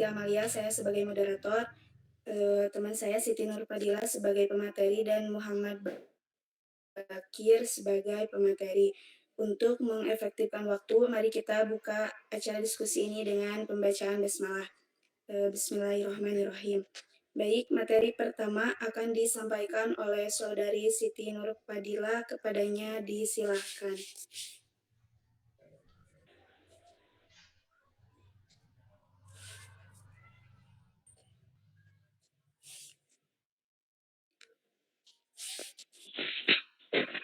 Amalia, saya sebagai moderator, teman saya Siti Nur Fadila sebagai pemateri, dan Muhammad Bakir sebagai pemateri. Untuk mengefektifkan waktu, mari kita buka acara diskusi ini dengan pembacaan basmalah. Bismillahirrahmanirrahim. Baik, materi pertama akan disampaikan oleh Saudari Siti Nur Fadila. Kepadanya disilahkan.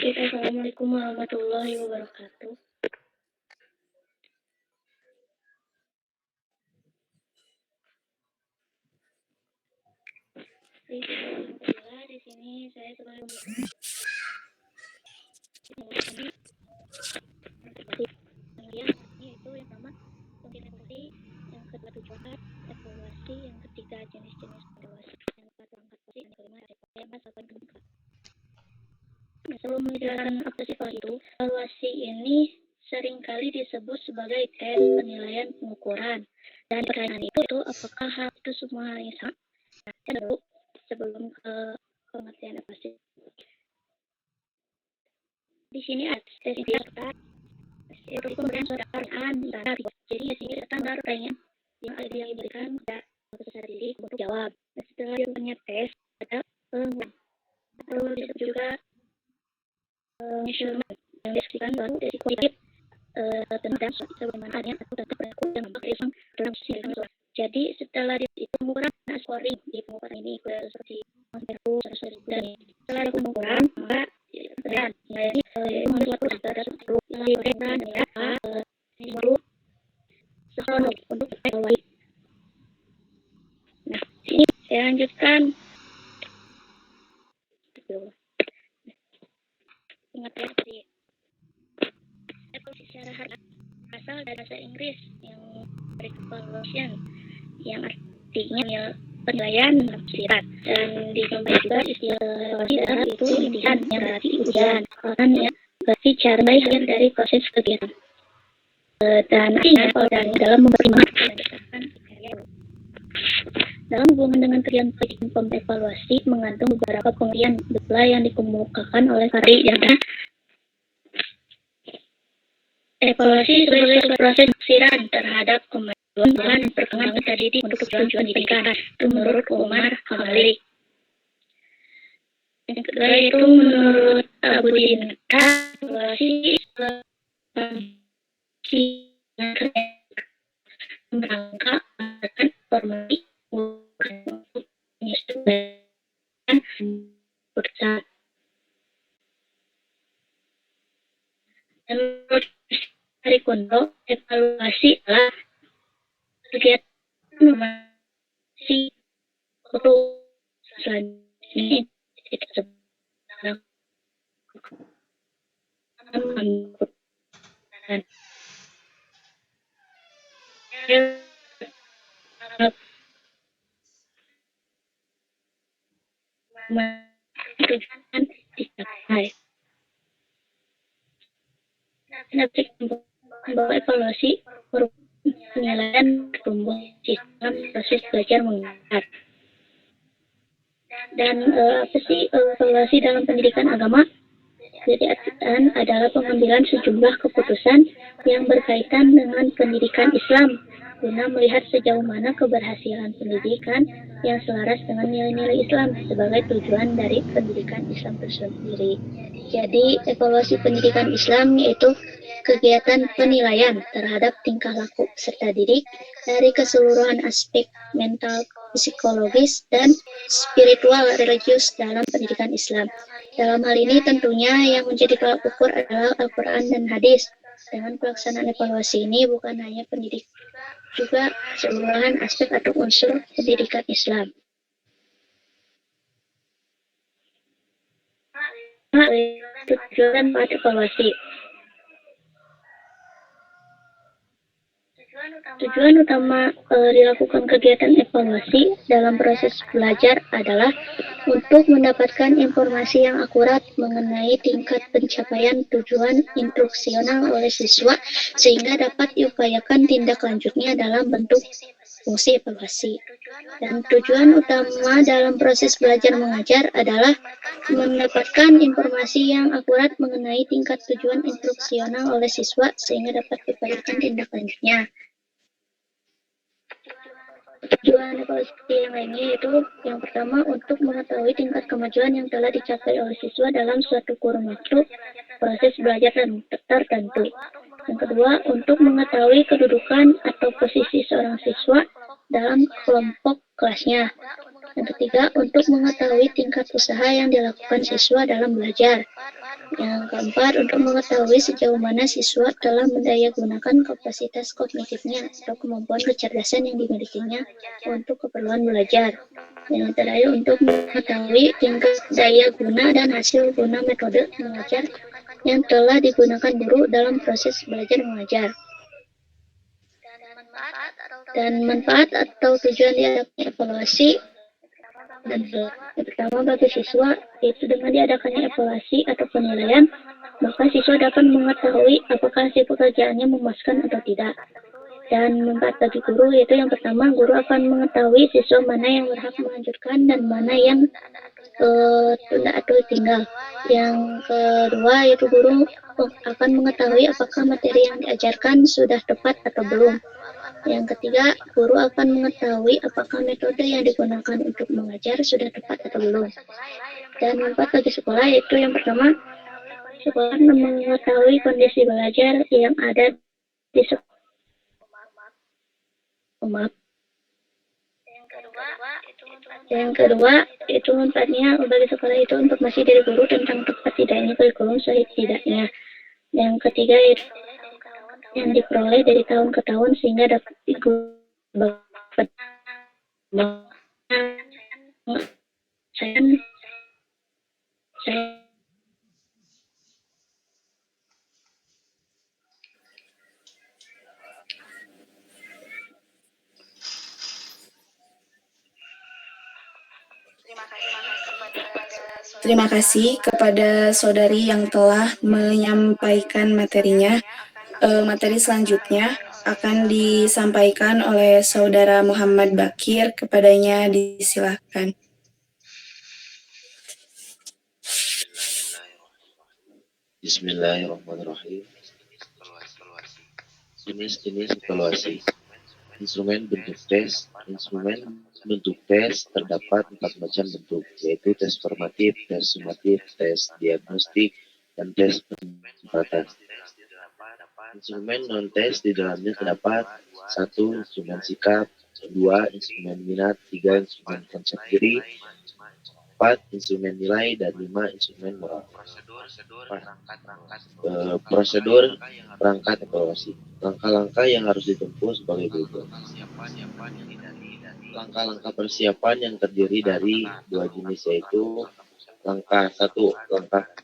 Assalamualaikum warahmatullahi wabarakatuh. Di sini saya sebagai yaitu yang pertama evaluasi, yang kedua tujuan evaluasi, yang ketiga jenis-jenis evaluasi, yang keempat perangkat evaluasi, yang kelima yang keempat. Sebelum menjelaskan apa sih itu, evaluasi ini seringkali disebut sebagai tes, penilaian, pengukuran. Dan pertanyaan itu apakah hal itu semua hal yang sama? Dulu sebelum ke pengertian evaluasi. Di sini ada tes itu pemberian pertanyaan dari jadi di sini standar pertanyaan yang diberikan kepada peserta didik untuk jawab. Setelah jawabannya tes ada pengukuran. Lalu disebut juga measurement yang deskripsikan baru dari kualitatif tentang sebagaimana adanya atau tetap berlaku yang nampak dalam sistem. Jadi setelah itu pengukuran scoring di pengukuran ini seperti dan setelah ada pengukuran maka dan nilai membuat terhadap nilai pengukuran baru sesuatu untuk evaluasi. Nah, sini saya lanjutkan pengertian dari evaluasi secara harga asal dari bahasa Inggris yang evaluation yang artinya penilaian penafsiran, dan dikembali juga istilah evaluasi adalah itu latihan yang berarti ujian, kan ya berarti cara bagian dari proses kegiatan. Dan artinya kalau dalam mempertimbangkan dalam hubungan dengan tujuan evaluasi mengandung beberapa pengertian yang dikemukakan oleh Fari yang evaluasi sebagai proses penafsiran terhadap kemajuan dan perkembangan terdidik untuk tujuan pendidikan. Itu menurut Umar Khalili. Yang kedua itu menurut Abu Dinka, evaluasi merangka akan formasi penyesuaian besar. Menurut Hari Kondo, evaluasi adalah kegiatan memasi untuk selanjutnya kita sedang tujuan dicapai. Membawa evaluasi penilaian pertumbuhan sistem proses belajar mengajar. Dan apa sih evaluasi dalam pendidikan agama? Jadi artian adalah pengambilan sejumlah keputusan yang berkaitan dengan pendidikan Islam guna melihat sejauh mana keberhasilan pendidikan yang selaras dengan nilai-nilai Islam sebagai tujuan dari pendidikan Islam tersendiri. Jadi evaluasi pendidikan Islam yaitu kegiatan penilaian terhadap tingkah laku peserta didik dari keseluruhan aspek mental, psikologis, dan spiritual religius dalam pendidikan Islam. Dalam hal ini tentunya yang menjadi tolak ukur adalah Al-Quran dan hadis. Dengan pelaksanaan evaluasi ini bukan hanya pendidik, juga keseluruhan aspek atau unsur pendidikan Islam. Tujuan pada evaluasi. Tujuan utama dilakukan kegiatan evaluasi dalam proses belajar adalah untuk mendapatkan informasi yang akurat mengenai tingkat pencapaian tujuan instruksional oleh siswa sehingga dapat diupayakan tindak lanjutnya dalam bentuk fungsi evaluasi. Dan tujuan utama dalam proses belajar mengajar adalah mendapatkan informasi yang akurat mengenai tingkat tujuan instruksional oleh siswa sehingga dapat diperlukan tindak lanjutnya. Tujuan evaluasi yang lainnya yaitu yang pertama untuk mengetahui tingkat kemajuan yang telah dicapai oleh siswa dalam suatu kurun waktu proses belajar tertentu. Yang kedua, untuk mengetahui kedudukan atau posisi seorang siswa dalam kelompok kelasnya. Yang ketiga, untuk mengetahui tingkat usaha yang dilakukan siswa dalam belajar. Yang keempat, untuk mengetahui sejauh mana siswa telah mendayagunakan kapasitas kognitifnya atau kemampuan kecerdasan yang dimilikinya untuk keperluan belajar. Yang terakhir, untuk mengetahui tingkat daya guna dan hasil guna metode mengajar yang telah digunakan guru dalam proses belajar mengajar. Dan manfaat atau tujuan diadakannya evaluasi dan yang pertama bagi siswa yaitu dengan diadakannya evaluasi atau penilaian, maka siswa dapat mengetahui apakah hasil pekerjaannya memuaskan atau tidak. Dan manfaat bagi guru yaitu yang pertama, guru akan mengetahui siswa mana yang berhak melanjutkan dan mana yang tunda atau tinggal. Yang kedua yaitu guru akan mengetahui apakah materi yang diajarkan sudah tepat atau belum. Yang ketiga, guru akan mengetahui apakah metode yang digunakan untuk mengajar sudah tepat atau belum. Dan manfaat bagi sekolah yaitu yang pertama, sekolah mengetahui kondisi belajar yang ada di sekolah. Yang kedua, itu manfaatnya bagi sekolah itu informasi dari guru tentang tepat tidaknya kurikulum setidaknya. Yang ketiga, itu yang diperoleh dari tahun ke tahun sehingga dapat digunakan. Saya Terima kasih kepada saudari yang telah menyampaikan materinya. Materi selanjutnya akan disampaikan oleh saudara Muhammad Bakir. Kepadanya disilahkan. Bismillahirrahmanirrahim. Jenis-jenis evaluasi. Instrumen bentuk tes. Instrumen bentuk tes terdapat 4 macam bentuk, yaitu tes formatif, tes sumatif, tes diagnostik, dan tes penempatan. Instrumen non-tes di dalamnya terdapat 1. Instrumen sikap, 2. Instrumen minat, 3. Instrumen konsep diri, 4. Instrumen nilai, dan 5. Instrumen moral. Prosedur perangkat evaluasi. Langkah-langkah yang harus ditempuh sebagai berikut. Langkah-langkah persiapan yang terdiri dari 2 jenis, yaitu langkah 1,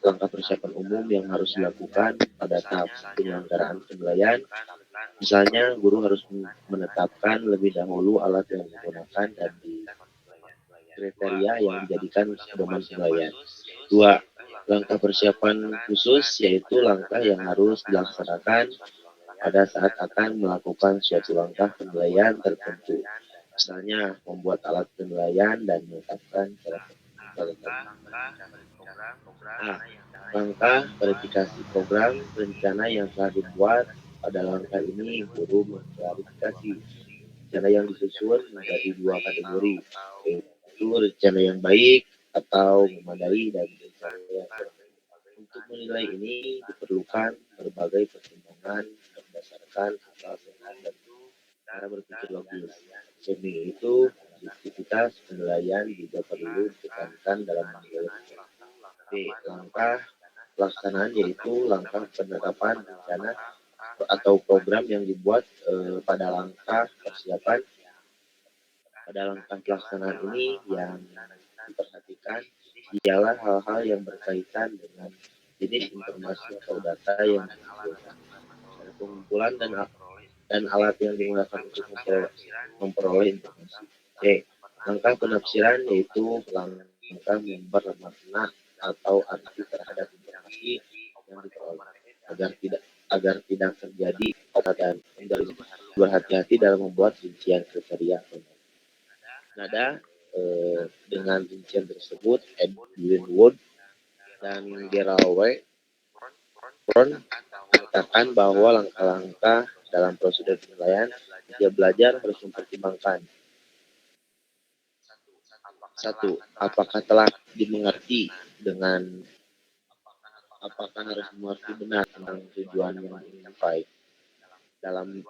langkah persiapan umum yang harus dilakukan pada tahap penyelenggaraan penilaian. Misalnya, guru harus menetapkan lebih dahulu alat yang digunakan dan di kriteria yang dijadikan pedoman penilaian. 2. Langkah persiapan khusus, yaitu langkah yang harus dilaksanakan pada saat akan melakukan suatu langkah penilaian tertentu. Misalnya, membuat alat penilaian dan menetapkan cara langkah verifikasi program rencana yang telah dibuat. Pada langkah ini, guru memverifikasi rencana yang disusun menjadi 2 kategori, yaitu rencana yang baik atau memadai dan rencana yang kurang. Untuk menilai ini diperlukan berbagai pertimbangan berdasarkan akal sehat dan cara berpikir logis. Demi itu, objektivitas penilaian juga perlu ditekankan dalam menilai. B. Langkah pelaksanaan, yaitu langkah penerapan rencana atau program yang dibuat pada langkah persiapan. Pada langkah pelaksanaan ini yang diperhatikan ialah hal-hal yang berkaitan dengan jenis informasi atau data yang dikumpulkan, pengumpulan dan alat yang digunakan untuk memperoleh informasi. C. Langkah penafsiran, yaitu langkah memberi makna atau arti terhadap informasi yang diperoleh agar tidak terjadi dan berhati-hati dalam membuat rincian kriteria. Nada dengan rincian tersebut, Edwin Wood dan Galloway mengatakan bahwa langkah-langkah dalam prosedur penilaian setiap belajar harus mempertimbangkan: 1. Apakah telah dimengerti dengan apakah harus mengerti benar tentang tujuan yang ingin dicapai. Dalam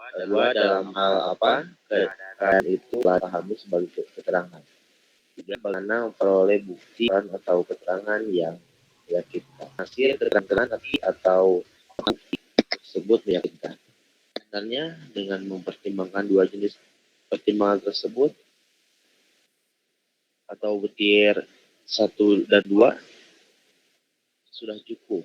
hal apa keadaan itu telah pahami sebagai keterangan. 3. Bagaimana memperoleh bukti atau keterangan yang meyakinkan. Hasil keterangan atau bukti tersebut meyakinkan. Sebenarnya dengan mempertimbangkan dua jenis pertimbangan tersebut atau butir 1 dan 2 sudah cukup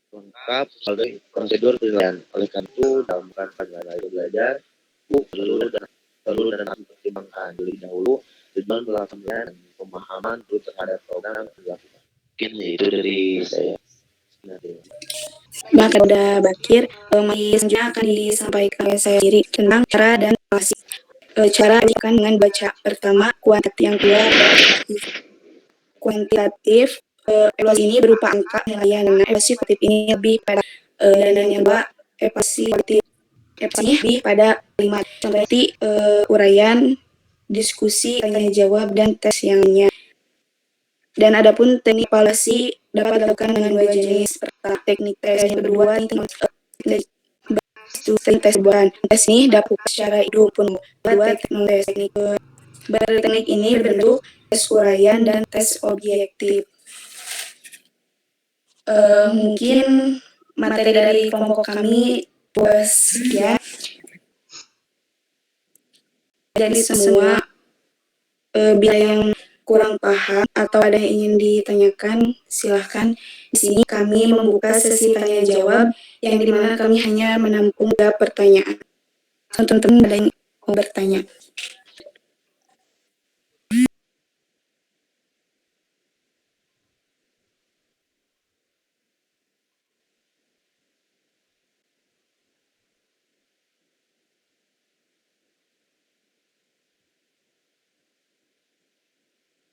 lengkap sebagai prosedur penilaian. Oleh karena itu, dalam rangka belajar, perlu dan harus dipertimbangkan terlebih dahulu tujuan melakukan penilaian dan pemahaman dulu terhadap program yang dilakukan. Mungkin itu dari saya. Maka udah Bakir, selanjutnya akan disampaikan oleh saya sendiri tentang cara dan evaluasi. Cara dilakukan dengan baca. Pertama, kuantitatif. Yang kedua, kuantitatif. Evaluasi ini berupa angka penilaian. Nah, evaluasi kuantitatif ini lebih pada dan yang kedua, evaluasi kualitatif. Evaluasi ini lebih pada kalimat. Contohnya uraian, diskusi, tanya jawab, dan tes yang lainnya. Dan adapun teknik evaluasi dapat dilakukan dengan dua jenis. Pertama, teknik tes. Yang kedua, teknik tes buahan. Tes ini dapat secara hidup pun. Kedua, teknik berteknik ini berbentuk tes uraian dan tes objektif. Mungkin materi dari kelompok kami sekian. Jadi semua bila yang kurang paham atau ada yang ingin ditanyakan, silahkan. Di sini kami membuka sesi tanya jawab yang dimana kami hanya menampung pertanyaan. Teman-teman ada yang mau bertanya?